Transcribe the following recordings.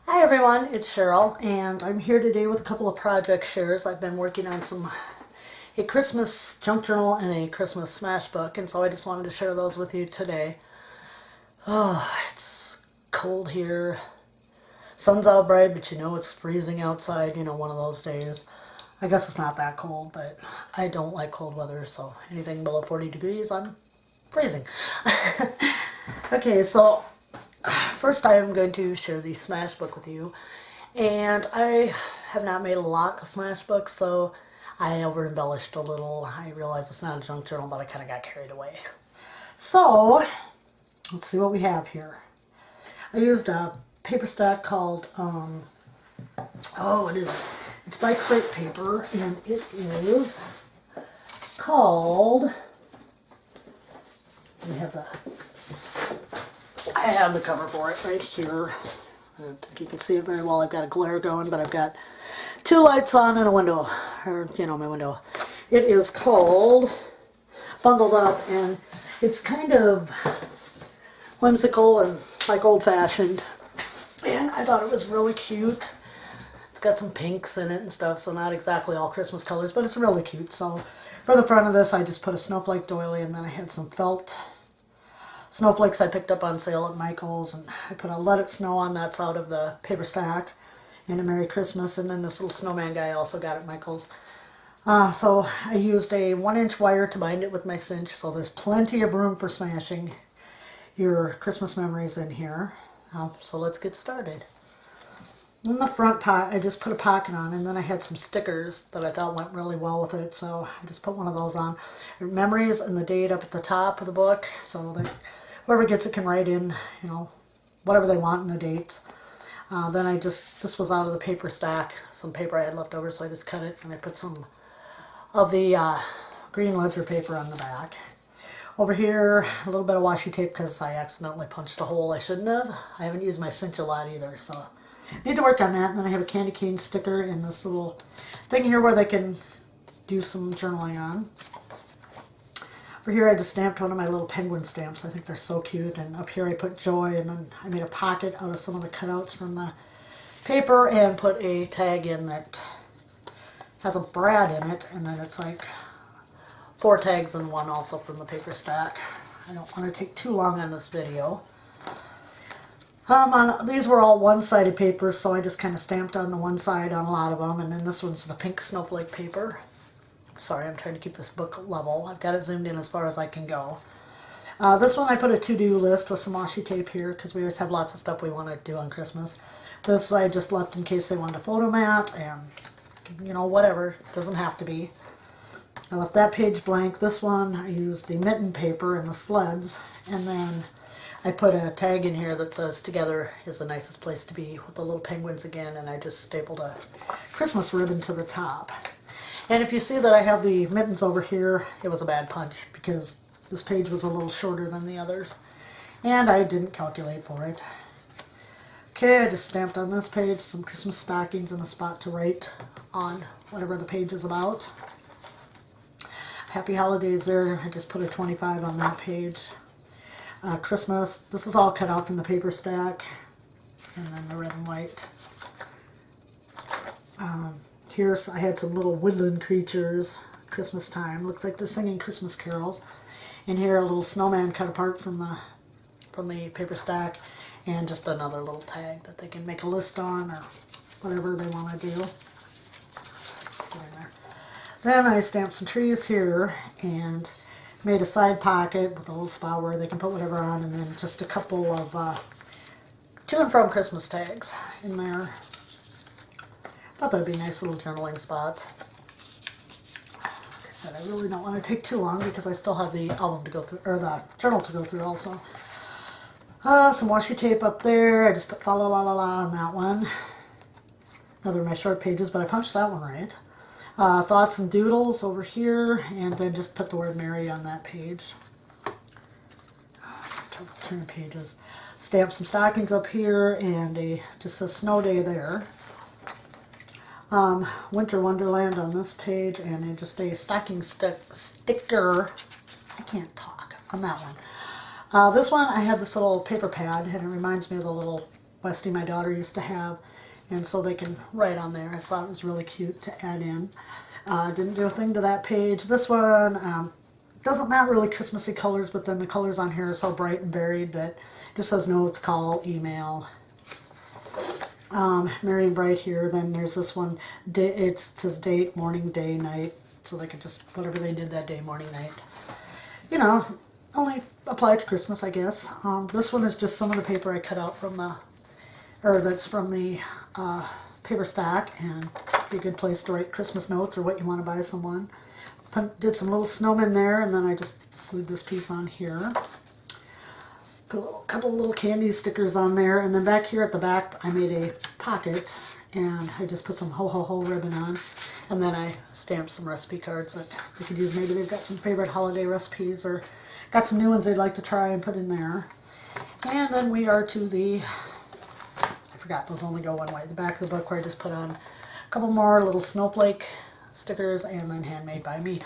Hi everyone, it's Cheryl, and I'm here today with a couple of project shares. I've been working on a Christmas junk journal and a Christmas smash book, and so I just wanted to share those with you today. Oh, it's cold here. Sun's out bright, but you know it's freezing outside, one of those days. I guess it's not that cold, but I don't like cold weather, so anything below 40 degrees, I'm freezing. Okay, so first I am going to share the Smash book with you. And I have not made a lot of Smash books, so I over embellished a little. I realize it's not a junk journal, but I kind of got carried away. So, let's see what we have here. I used a paper stack called, what is it? It's by Crate Paper, and it is called, let me have that. I have the cover for it right here. I don't think you can see it very well. I've got a glare going, but I've got two lights on and a window, or, my window. It is called Bundled Up, and it's kind of whimsical and like old-fashioned. And I thought it was really cute. It's got some pinks in it and stuff, so not exactly all Christmas colors, but it's really cute. So for the front of this, I just put a snowflake doily, and then I had some felt snowflakes I picked up on sale at Michael's, and I put a Let It Snow on, that's out of the paper stack, and a Merry Christmas, and then this little snowman guy I also got at Michael's. So I used a 1-inch wire to bind it with my cinch, so there's plenty of room for smashing your Christmas memories in here. So let's get started. In the front pot, I just put a pocket on, and then I had some stickers that I thought went really well with it, so I just put one of those on. Memories and the date up at the top of the book, so that whoever gets it can write in, whatever they want in the dates. Then this was out of the paper stack, some paper I had left over, so I just cut it, and I put some of the green ledger paper on the back. Over here, a little bit of washi tape because I accidentally punched a hole I shouldn't have. I haven't used my cinch a lot either, so need to work on that. And then I have a candy cane sticker and this little thing here where they can do some journaling on. Over here I just stamped one of my little penguin stamps. I think they're so cute. And up here I put joy, and then I made a pocket out of some of the cutouts from the paper and put a tag in that has a Brad in it, and then it's like 4 tags in one also from the paper stack. I don't want to take too long on this video. These were all one-sided papers, so I just kind of stamped on the one side on a lot of them, and then this one's the pink snowflake paper. Sorry, I'm trying to keep this book level. I've got it zoomed in as far as I can go. This one I put a to-do list with some washi tape here, because we always have lots of stuff we want to do on Christmas. This I just left in case they wanted to photo mat, and, whatever. It doesn't have to be. I left that page blank. This one I used the mitten paper and the sleds, and then I put a tag in here that says "Together is the nicest place to be" with the little penguins again, and I just stapled a Christmas ribbon to the top. And if you see that I have the mittens over here, it was a bad punch because this page was a little shorter than the others, and I didn't calculate for it. Okay, I just stamped on this page some Christmas stockings and a spot to write on whatever the page is about. Happy Holidays there, I just put a 25 on that page. Christmas, this is all cut out from the paper stack, and then the red and white. Here's, I had some little woodland creatures, Christmas time, looks like they're singing Christmas carols. And here a little snowman cut apart from the paper stack, and just another little tag that they can make a list on or whatever they want to do. Get in there. Then I stamped some trees here and made a side pocket with a little spot where they can put whatever on, and then just a couple of to and from Christmas tags in there. Thought that'd be nice little journaling spots. Like I said, I really don't want to take too long because I still have the album to go through, or the journal to go through also. Some washi tape up there. I just put fa la la la la on that one. Another of my short pages, but I punched that one right. Thoughts and doodles over here, and then just put the word Merry on that page. Turn pages. Stamp some stockings up here, and just a snow day there. Winter Wonderland on this page, and just a stocking sticker. I can't talk on that one. This one I have this little paper pad, and it reminds me of the little Westy, my daughter, used to have. And so they can write on there. I thought it was really cute to add in. Didn't do a thing to that page. This one doesn't not really Christmassy colors, but then the colors on here are so bright and varied that it just says notes, call, email. Merry and bright here. Then there's this one. It says date, morning, day, night. So they can just, whatever they did that day, morning, night. You know, only apply to Christmas, I guess. This one is just some of the paper I cut out from the, or that's from the paper stack, and be a good place to write Christmas notes or what you want to buy someone. Did some little snowmen there, and then I just glued this piece on here. Put a couple of little candy stickers on there, and then back here at the back I made a pocket, and I just put some ho ho ho ribbon on, and then I stamped some recipe cards that they could use. Maybe they've got some favorite holiday recipes or got some new ones they'd like to try and put in there. And then we are to the, I forgot, those only go one way, the back of the book, where I just put on a couple more little snowflake stickers, and then handmade by me.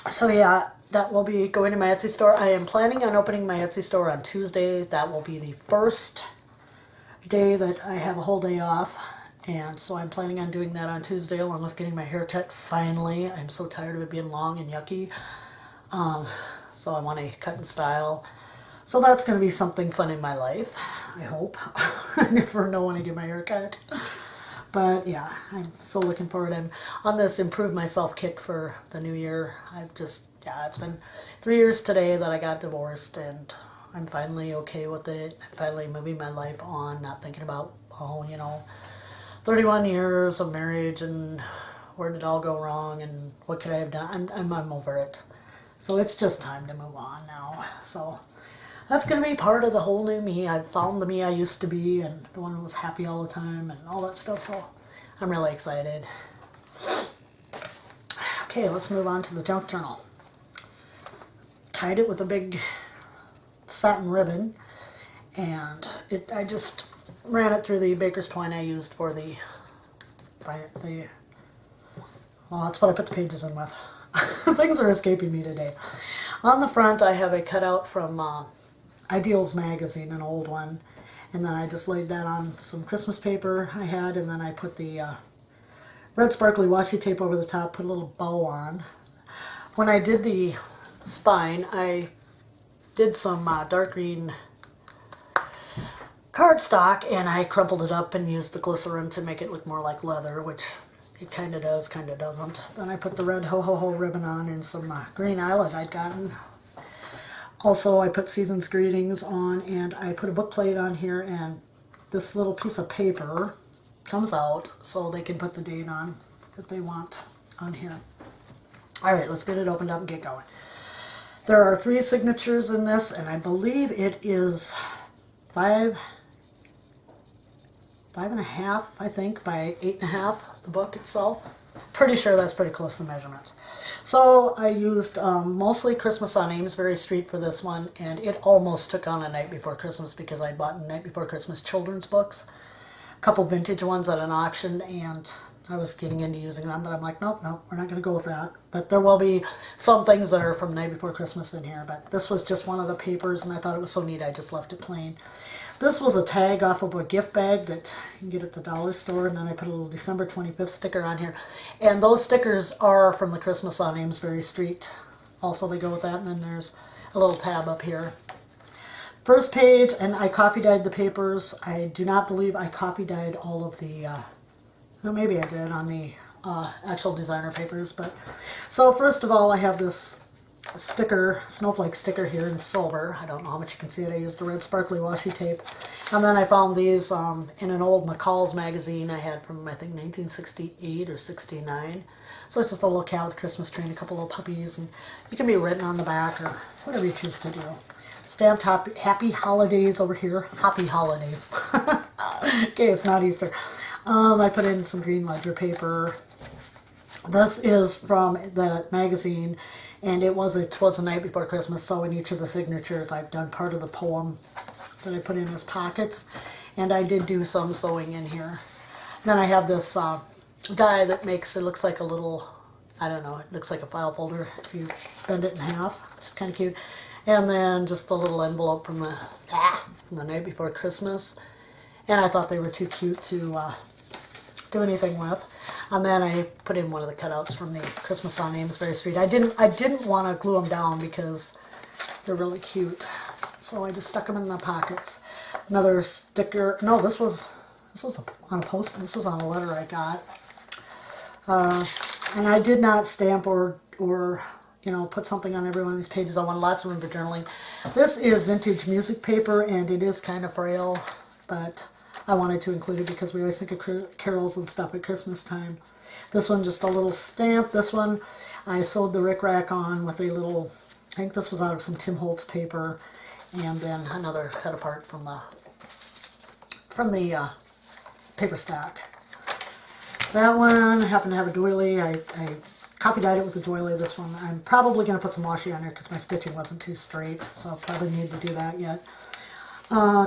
So yeah, that will be going to my Etsy store. I am planning on opening my Etsy store on Tuesday. That will be the first day that I have a whole day off. And so I'm planning on doing that on Tuesday, along with getting my hair cut finally. I'm so tired of it being long and yucky. So I want to cut and style. So that's going to be something fun in my life, I hope. I never know when I get my hair cut. But yeah, I'm so looking forward. I'm on this improve myself kick for the new year. I've just, yeah, it's been 3 years today that I got divorced, and I'm finally okay with it. I'm finally moving my life on, not thinking about, oh, you know, 31 years of marriage and where did it all go wrong and what could I have done. I'm over it. So it's just time to move on now. So that's going to be part of the whole new me. I've found the me I used to be, and the one who was happy all the time and all that stuff. So I'm really excited. Okay, let's move on to the junk journal. Tied it with a big satin ribbon, and I just ran it through the baker's twine I used for the well, that's what I put the pages in with. Things are escaping me today. On the front I have a cutout from Ideals magazine, an old one, and then I just laid that on some Christmas paper I had, and then I put the red sparkly washi tape over the top, put a little bow on. When I did the spine, I did some dark green cardstock, and I crumpled it up and used the glycerin to make it look more like leather, which it kind of does, kind of doesn't. Then I put the red ho ho ho ribbon on and some green eyelet I'd gotten. Also, I put Season's Greetings on, and I put a book plate on here, and this little piece of paper comes out so they can put the date on that they want on here. All right, let's get it opened up and get going. There are 3 signatures in this, and I believe it is 5.5, I think, by 8.5, the book itself. Pretty sure that's pretty close to the measurements. So I used mostly Christmas on Amesbury Street for this one, and it almost took on A Night Before Christmas because I bought Night Before Christmas children's books, a couple vintage ones at an auction, and I was getting into using them, but I'm like, nope, we're not going to go with that. But there will be some things that are from Night Before Christmas in here, but this was just one of the papers, and I thought it was so neat I just left it plain. This was a tag off of a gift bag that you can get at the dollar store, and then I put a little December 25th sticker on here. And those stickers are from the Christmas on Amesbury Street. Also, they go with that, and then there's a little tab up here. First page, and I coffee dyed the papers. I do not believe I coffee dyed all of the, well, maybe I did on the actual designer papers. But so first of all, I have this sticker, snowflake sticker here in silver. I don't know how much you can see it. I used the red sparkly washi tape. And then I found these in an old McCall's magazine I had from, I think, 1968 or 69. So it's just a little cat with a Christmas tree and a couple little puppies, and you can be written on the back or whatever you choose to do. Stamped happy holidays over here. Happy holidays. Okay, it's not Easter. I put in some green ledger paper. This is from the magazine, and it was a Night Before Christmas, so in each of the signatures I've done part of the poem that I put in as pockets, and I did do some sewing in here. Then I have this die that makes it looks like a little, I don't know, it looks like a file folder if you bend it in half. It's kind of cute. And then just a little envelope from the from the night before Christmas. And I thought they were too cute to do anything with. And then I put in one of the cutouts from the Christmas on Amesbury Street. I didn't want to glue them down because they're really cute. So I just stuck them in the pockets. Another sticker. No, this was on a post. This was on a letter I got. And I did not stamp or put something on every one of these pages. I want lots of room for journaling. This is vintage music paper, and it is kind of frail, but I wanted to include it because we always think of carols and stuff at Christmas time. This one, just a little stamp. This one, I sewed the rickrack on with a little, I think this was out of some Tim Holtz paper, and then another cut apart from the paper stack. That one happened to have a doily. I copy dyed it with a doily. This one, I'm probably going to put some washi on there because my stitching wasn't too straight, so I'll probably need to do that yet.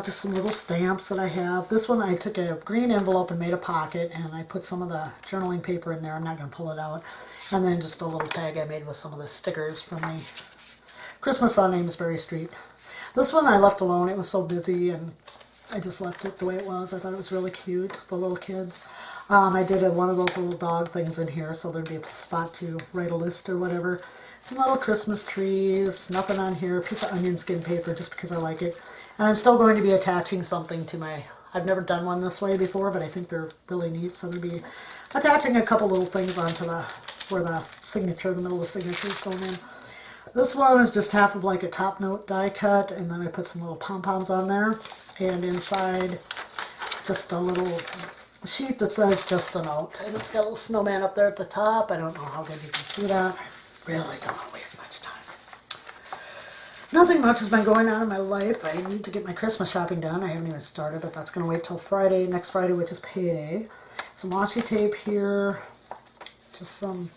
Just some little stamps that I have. This one, I took a green envelope and made a pocket, and I put some of the journaling paper in there. I'm not going to pull it out. And then just a little tag I made with some of the stickers from the Christmas on Amesbury Street. This one I left alone. It was so busy, and I just left it the way it was. I thought it was really cute, the little kids. I did one of those little dog things in here, so there'd be a spot to write a list or whatever. Some little Christmas trees, nothing on here, a piece of onion skin paper just because I like it. And I'm still going to be attaching something to my, I've never done one this way before, but I think they're really neat. So I'm going to be attaching a couple little things onto where the signature, the middle of the signature is going in. This one is just half of like a top note die cut, and then I put some little pom-poms on there. And inside, just a little sheet that says just a note. And it's got a little snowman up there at the top. I don't know how good you can see that. I really don't want to waste much time. Nothing much has been going on in my life. I need to get my Christmas shopping done. I haven't even started, but that's going to wait till Friday, next Friday, which is payday. Some washi tape here. Just some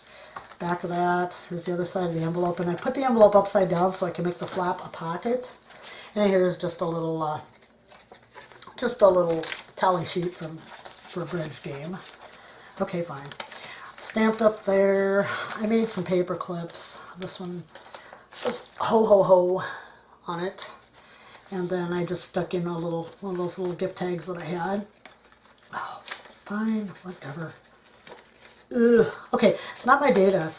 back of that. Here's the other side of the envelope. And I put the envelope upside down so I can make the flap a pocket. And here's just a little tally sheet for a bridge game. Okay, fine. Stamped up there. I made some paper clips. This one says ho ho ho on it. And then I just stuck in one of those little gift tags that I had. Oh, fine, whatever. Ugh. Okay, it's not my day to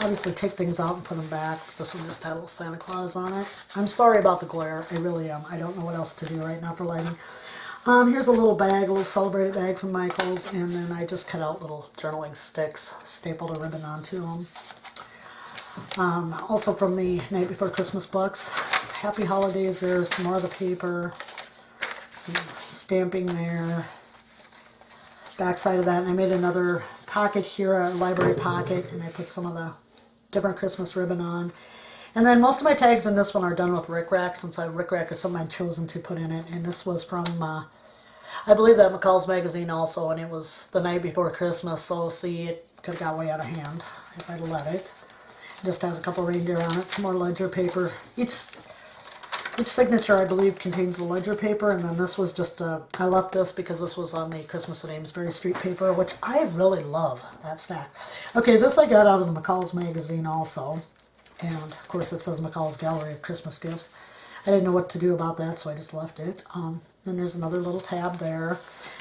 obviously take things out and put them back. This one just had a little Santa Claus on it. I'm sorry about the glare. I really am. I don't know what else to do right now for lighting. Here's a little bag, a little celebrate bag from Michael's, and then I just cut out little journaling sticks, stapled a ribbon onto them. Also from the Night Before Christmas books. Happy Holidays there, some more of the paper, some stamping there. Backside of that, and I made another pocket here, a library pocket, and I put some of the different Christmas ribbon on. And then most of my tags in this one are done with rickrack, since rickrack is something I've chosen to put in it. And this was from, I believe that McCall's magazine also, and it was the night before Christmas, so see, it could have got way out of hand if I'd let it. It just has a couple reindeer on it, some more ledger paper. Each signature, I believe, contains the ledger paper, and then this was just, I left this because this was on the Christmas at Amesbury Street paper, which I really love, that stack. Okay, this I got out of the McCall's magazine also. And, of course, it says McCall's Gallery of Christmas Gifts. I didn't know what to do about that, so I just left it. Then there's another little tab there.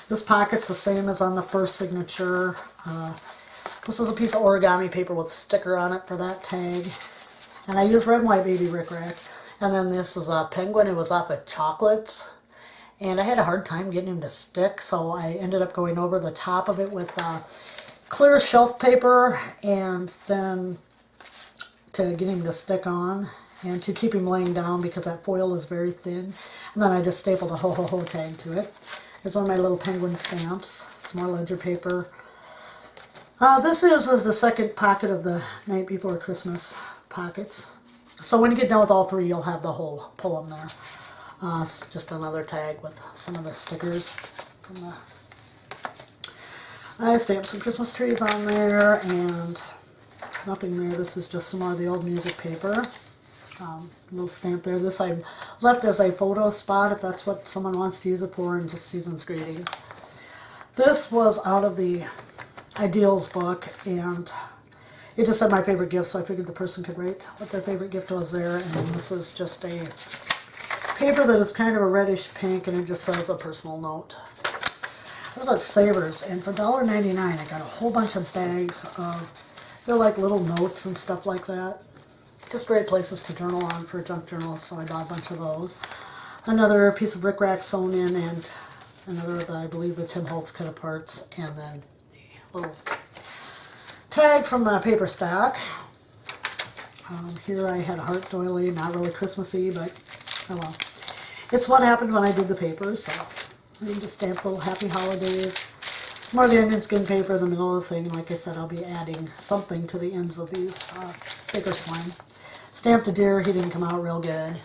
This pocket's the same as on the first signature. This is a piece of origami paper with a sticker on it for that tag. And I used red and white baby rickrack. And then this is a penguin. It was off of chocolates. And I had a hard time getting him to stick, so I ended up going over the top of it with clear shelf paper, and then to get him to stick on and to keep him laying down because that foil is very thin. And then I just stapled a ho ho ho tag to it. There's one of my little penguin stamps, some more ledger paper. This is the second pocket of the Night Before Christmas pockets. So when you get done with all three, you'll have the whole poem there. Just another tag with some of the stickers from the... I stamped some Christmas trees on there, and nothing there. This is just some more of the old music paper. Little stamp there. This I left as a photo spot if that's what someone wants to use it for, and just season's greetings. This was out of the Ideals book, and it just said my favorite gift, so I figured the person could write what their favorite gift was there. And then this is just a paper that is kind of a reddish pink, and it just says a personal note. I was at Savers, and for $1.99 I got a whole bunch of bags of, they're like little notes and stuff like that. Just great places to journal on for junk journals, so I bought a bunch of those. Another piece of rickrack sewn in, and another of the, I believe, the Tim Holtz cut aparts, and then the little tag from the paper stack. Here I had a heart doily, not really Christmassy, but oh well. It's what happened when I did the papers, so I can just stamp little happy holidays. Some more of the onion skin paper in the middle of the thing. Like I said, I'll be adding something to the ends of these baker's twine. Stamped a deer, he didn't come out real good.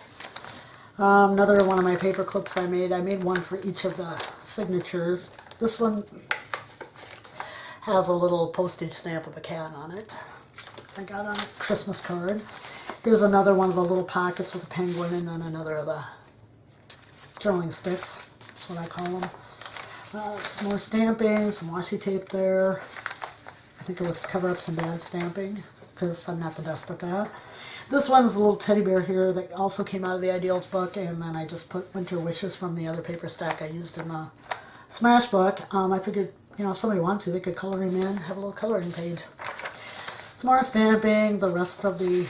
Another one of my paper clips I made one for each of the signatures. This one has a little postage stamp of a cat on it. I got on a Christmas card. Here's another one of the little pockets with a penguin, and then another of the journaling sticks. That's what I call them. Some more stamping, some washi tape there. I think it was to cover up some bad stamping, because I'm not the best at that. This one is a little teddy bear here that also came out of the Ideals book, and then I just put Winter Wishes from the other paper stack I used in the Smash book. I figured, you know, if somebody wanted to, they could color him in, have a little coloring page. Some more stamping, the rest of the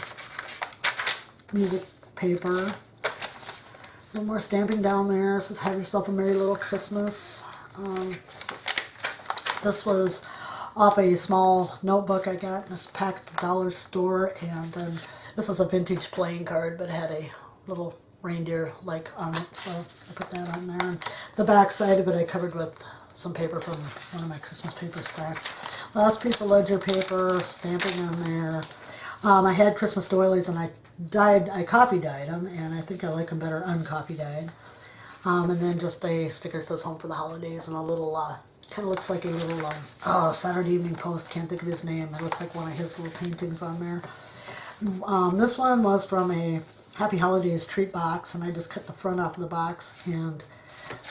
music paper. A little more stamping down there. This is Have Yourself a Merry Little Christmas. This was off a small notebook I got in this pack at the dollar store, and this is a vintage playing card, but it had a little reindeer like on it, so I put that on there. And the back side of it I covered with some paper from one of my Christmas paper stacks. Last piece of ledger paper, stamping on there. I had Christmas doilies, and I coffee dyed them, and I think I like them better uncoffee dyed. And then just a sticker that says Home for the Holidays, and a little, kind of looks like a little, Saturday Evening Post, can't think of his name. It looks like one of his little paintings on there. This one was from a Happy Holidays treat box, and I just cut the front off of the box and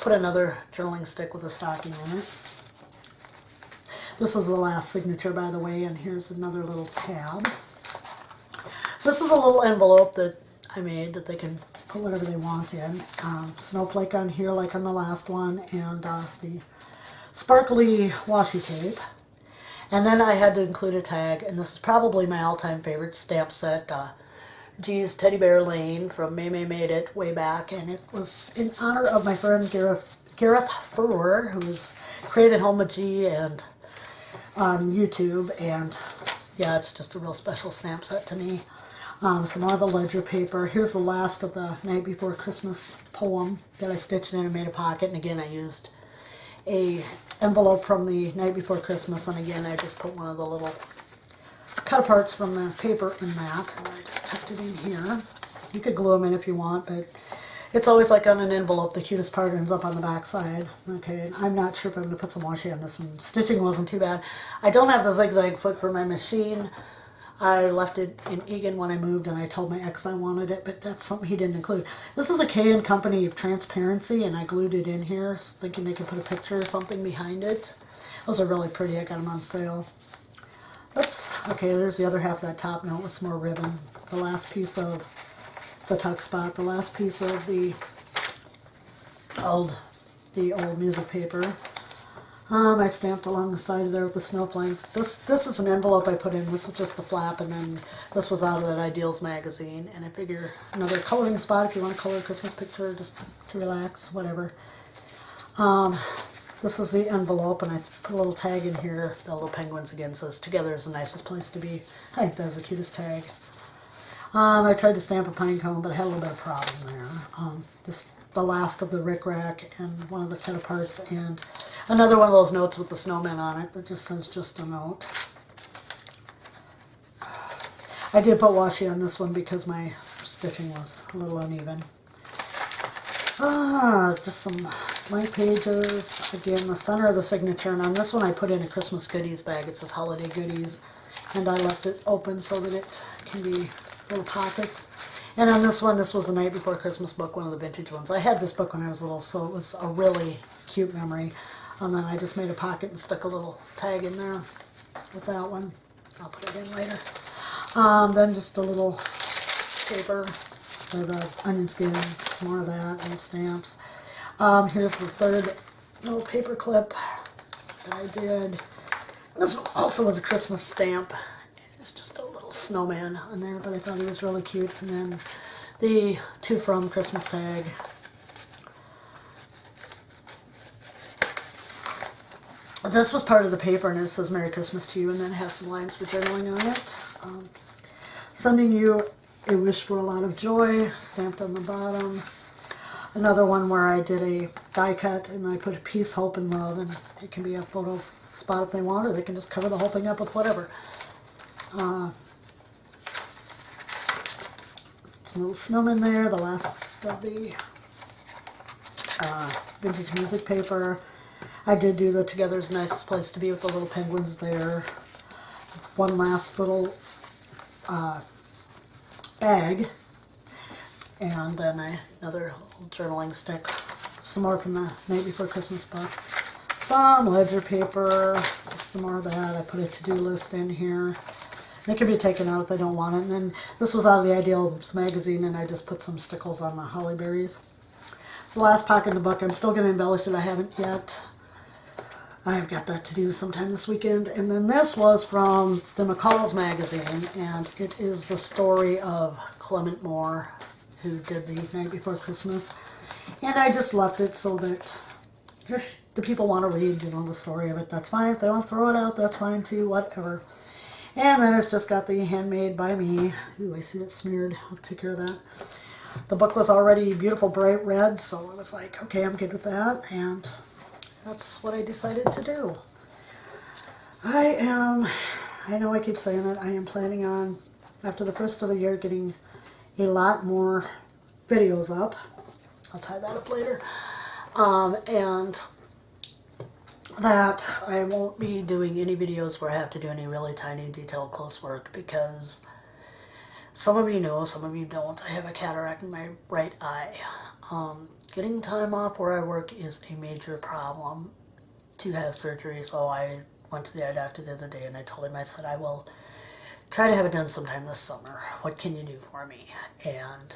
put another journaling stick with a stocking in it. This is the last signature, by the way, and here's another little tab. This is a little envelope that I made that they can put whatever they want in. Snowflake on here like on the last one, and the sparkly washi tape. And then I had to include a tag, and this is probably my all-time favorite stamp set. G's Teddy Bear Lane from May Made It way back, and it was in honor of my friend Gareth Furr, who's created Home with G and on YouTube, and yeah, it's just a real special stamp set to me. Some more of the ledger paper. Here's the last of the Night Before Christmas poem that I stitched in and made a pocket, and again I used a envelope from the Night Before Christmas, and again I just put one of the little cut aparts from the paper in that, and I just tucked it in here. You could glue them in if you want, but it's always like on an envelope, the cutest part ends up on the back side. Okay, and I'm not sure if I'm going to put some washi on this one. Stitching wasn't too bad. I don't have the zigzag foot for my machine. I left it in Egan when I moved, and I told my ex I wanted it, but that's something he didn't include. This is a K & Company Transparency, and I glued it in here, thinking they could put a picture or something behind it. Those are really pretty. I got them on sale. Oops. Okay, there's the other half of that top note with some more ribbon. The last piece of, it's a tuck spot, the last piece of the old music paper. I stamped along the side of there with the snowflake. This is an envelope I put in. This is just the flap, and then this was out of that Ideals magazine. And I figure another coloring spot if you want to color a Christmas picture just to relax, whatever. This is the envelope, and I put a little tag in here. The little penguins again says, "Together is the nicest place to be." I think that's the cutest tag. I tried to stamp a pine cone, but I had a little bit of problem there. Just the last of the rickrack and one of the cut aparts, and another one of those notes with the snowman on it that just says "just a note." I did put washi on this one because my stitching was a little uneven. Just some blank pages. Again, the center of the signature, and on this one I put in a Christmas goodies bag. It says holiday goodies, and I left it open so that it can be little pockets. And on this one, this was a Night Before Christmas book, one of the vintage ones. I had this book when I was little, so it was a really cute memory. And then I just made a pocket and stuck a little tag in there with that one. I'll put it in later. Then just a little paper. for the onion skin, some more of that, and stamps. Here's the third little paper clip that I did. This one also was a Christmas stamp. It's just a little snowman on there, but I thought he was really cute. And then the To From Christmas tag. This was part of the paper, and it says Merry Christmas to you, and then it has some lines for journaling on it. Sending you a wish for a lot of joy, stamped on the bottom. Another one where I did a die cut, and I put peace, hope, and love, and it can be a photo spot if they want, or they can just cover the whole thing up with whatever. Some little snowmen there, the last of the vintage music paper. I did do the Together's Nicest Place to Be with the little penguins there. One last little bag. And then another little journaling stick. Some more from the Night Before Christmas book. Some ledger paper. Just some more of that. I put a to-do list in here. And it can be taken out if they don't want it. And then this was out of the Ideals magazine, and I just put some stickles on the holly berries. It's the last pocket in the book. I'm still going to embellish it. I haven't yet. I've got that to do sometime this weekend. And then this was from the McCall's magazine, and it is the story of Clement Moore, who did the Night Before Christmas. And I just left it so that if the people want to read, you know, the story of it, that's fine. If they want to throw it out, that's fine too, whatever. And then it's just got the Handmade by Me. Ooh, I see it smeared. I'll take care of that. The book was already beautiful bright red, so it was like, okay, I'm good with that. And that's what I decided to do. I know I keep saying it, I am planning on, after the first of the year, getting a lot more videos up. I'll tie that up later. And that I won't be doing any videos where I have to do any really tiny detailed close work, because some of you know, some of you don't. I have a cataract in my right eye. Getting time off where I work is a major problem to have surgery, so I went to the eye doctor the other day and I told him, I said, I will try to have it done sometime this summer. What can you do for me? And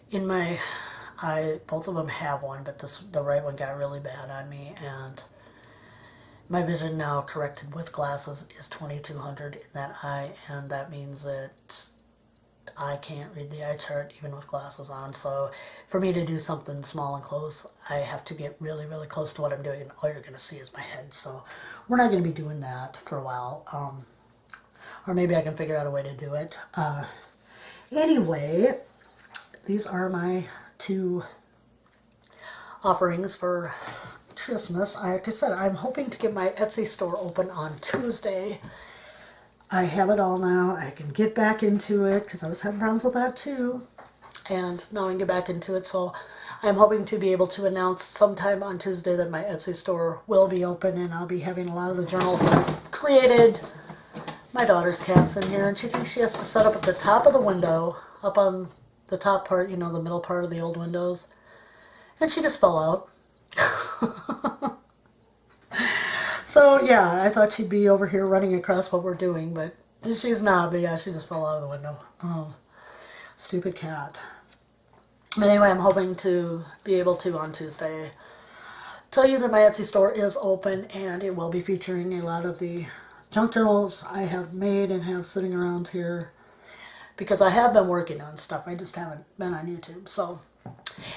in my eye, both of them have one, but the right one got really bad on me, and my vision now, corrected with glasses, is 2200 in that eye, and that means that I can't read the eye chart even with glasses on. So for me to do something small and close, I have to get really, really close to what I'm doing, and all you're going to see is my head. So we're not going to be doing that for a while. Or maybe I can figure out a way to do it. Anyway, these are my two offerings for Christmas. Like I said, I'm hoping to get my Etsy store open on Tuesday. I have it all now. I can get back into it because I was having problems with that too. And now I can get back into it. So I'm hoping to be able to announce sometime on Tuesday that my Etsy store will be open, and I'll be having a lot of the journals created. My daughter's cat's in here, and she thinks she has to set up at the top of the window, up on the top part, you know, the middle part of the old windows. And she just fell out. So yeah, I thought she'd be over here running across what we're doing, but she's not. But yeah, she just fell out of the window. Oh, stupid cat. But anyway, I'm hoping to be able to, on Tuesday, tell you that my Etsy store is open, and it will be featuring a lot of the junk journals I have made and have sitting around here, because I have been working on stuff. I just haven't been on YouTube. So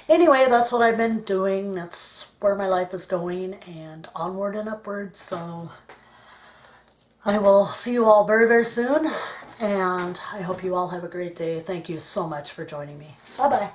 anyway, that's what I've been doing. That's where my life is going, and onward and upward. So I will see you all very, very soon, and I hope you all have a great day. Thank you so much for joining me. Bye-bye.